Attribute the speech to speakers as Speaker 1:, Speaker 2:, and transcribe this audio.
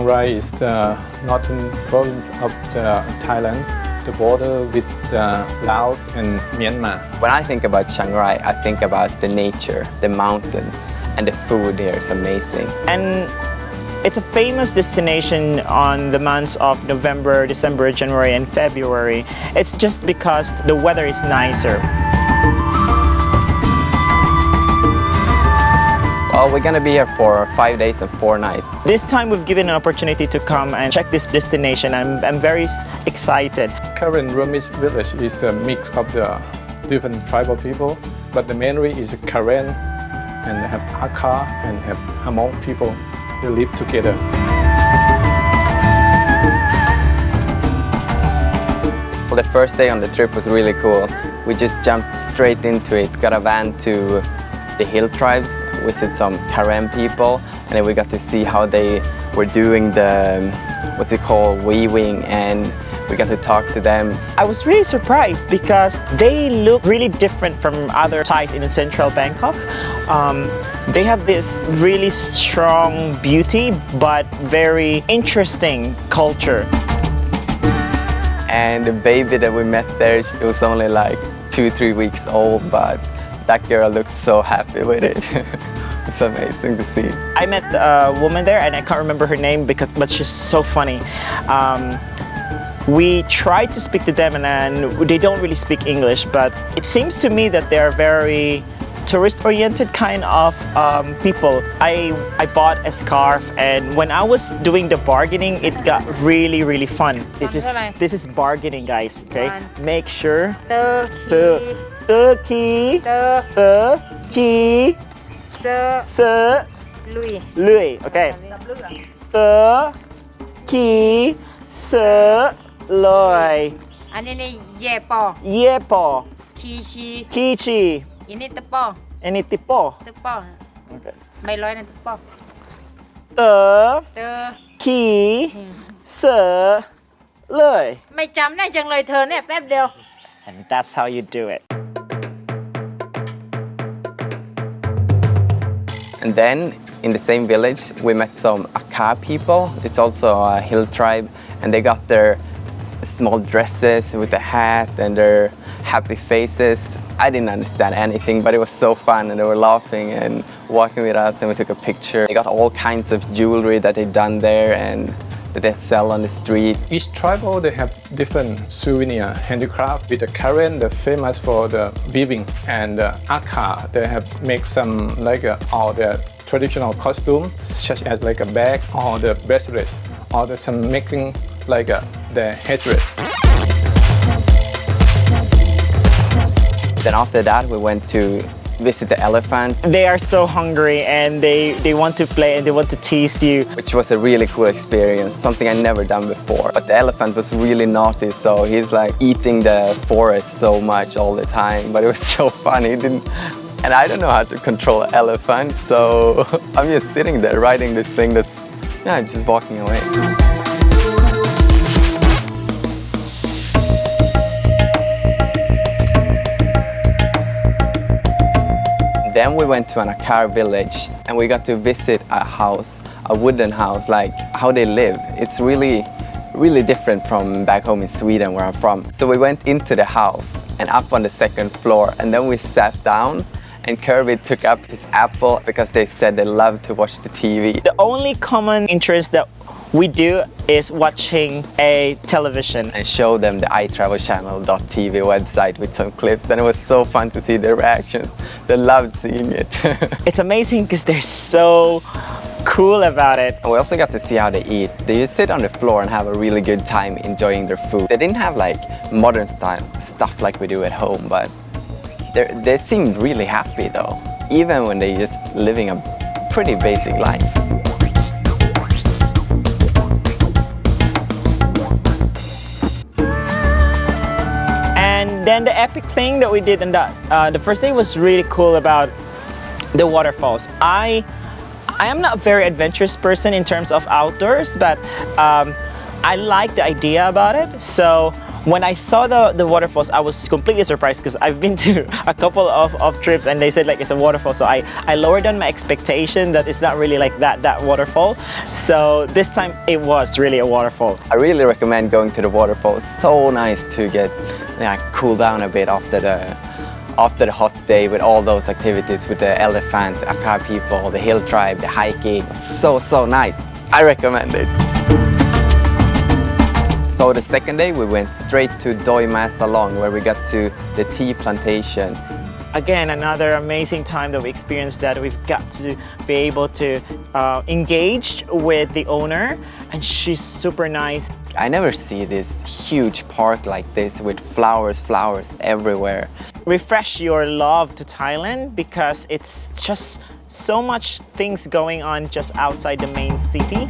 Speaker 1: Rai is the northern province of Thailand, the border with Laos and Myanmar.
Speaker 2: When I think about Chiang Rai, I think about the nature, the mountains, and the food here is amazing.
Speaker 3: And it's a famous destination on the months of November, December, January, and February. It's just because the weather is nicer.
Speaker 2: Well, we're gonna be here for 5 days and 4 nights.
Speaker 3: This time we've given an opportunity to come and check this destination. I'm very excited.
Speaker 1: Current Burmese village is a mix of the different tribal people, but the mainly is Karen and have Akha and have Hmong people. They live together.
Speaker 2: Well, the first day on the trip was really cool. We just jumped straight into it, got a van to the hill tribes, visit some Karen people, and then we got to see how they were doing the, what's it called, weaving, and we got to talk to them.
Speaker 3: I was really surprised because they look really different from other Thais in central Bangkok. They have this really strong beauty, but very interesting culture.
Speaker 2: And the baby that we met there, it was only like 2-3 weeks old, but that girl looks so happy with it. It's amazing to see.
Speaker 3: I met a woman there and I can't remember her name but she's so funny. We tried to speak to them and they don't really speak English, but it seems to me that they're very tourist-oriented kind of people. I bought a scarf and when I was doing the bargaining, it got really fun. This is bargaining, guys, okay? Make sure Turkey, Sir, Lui, okay. Turkey, Sir, Lui.
Speaker 4: อันนี้เย่ปอ
Speaker 3: Yepo,
Speaker 4: คีชี
Speaker 3: Kichi,
Speaker 4: อันนี้ตะปอ
Speaker 3: and Tipo.
Speaker 4: ตะปอ
Speaker 3: Okay.
Speaker 4: ไม่ร้อยนั่นตะปอ
Speaker 3: Turkey, Sir, Lui.
Speaker 4: ไม่จำได้จังเลยเธอเนี่ยแป๊บเดียว
Speaker 3: And that's how you do it.
Speaker 2: And then in the same village, we met some Akha people. It's also a hill tribe, and they got their small dresses with the hat and their happy faces. I didn't understand anything, but it was so fun, and they were laughing and walking with us, and we took a picture. They got all kinds of jewelry that they done there and that they sell on the street.
Speaker 1: Each tribal they have different souvenir handicraft. With the Karen, they're famous for the weaving, and the Akha they have make some like all the traditional costumes, such as like a bag or the bracelets, or the some making like the headdress.
Speaker 2: Then after that, we went to visit the elephants,
Speaker 3: They are so hungry and they want to play and they want to tease you.
Speaker 2: which was a really cool experience, something I never done before. But the elephant was really naughty, so he's like eating the forest so much all the time, but it was so funny. And I don't know how to control an elephant, so I'm just sitting there riding this thing that's, yeah, just walking away. Then we went to an Akha village and we got to visit a house, a wooden house, like how they live. It's really different from back home in Sweden where I'm from. So we went into the house and up on the second floor, and then we sat down and Kirby took up his apple because they said they love to watch the TV.
Speaker 3: The only common interest that we do is watching a television.
Speaker 2: And show them the iTravel channel.tv website with some clips, and it was so fun to see their reactions. They loved seeing it.
Speaker 3: It's amazing because they're so cool about it.
Speaker 2: And we also got to see how they eat. They just sit on the floor and have a really good time enjoying their food. They didn't have like modern style stuff like we do at home, but they seemed really happy though, even when they just living a pretty basic life.
Speaker 3: And then the epic thing that we did in the first day was really cool about the waterfalls. I am not a very adventurous person in terms of outdoors, but I like the idea about it. So When I saw the waterfalls, I was completely surprised because I've been to a couple of trips and they said like it's a waterfall. So I lowered down my expectation that it's not really like that waterfall. So this time it was really a waterfall.
Speaker 2: I really recommend going to the waterfall. It's so nice to get cool down a bit after the hot day with all those activities with the elephants, Akha people, the hill tribe, the hiking. So nice. I recommend it. So the second day we went straight to Doi Ma Salong where we got to the tea plantation.
Speaker 3: Again, another amazing time that we experienced, that we've got to be able to engage with the owner, and she's super nice.
Speaker 2: I never see this huge park like this with flowers everywhere.
Speaker 3: Refresh your love to Thailand because it's just so much things going on just outside the main city.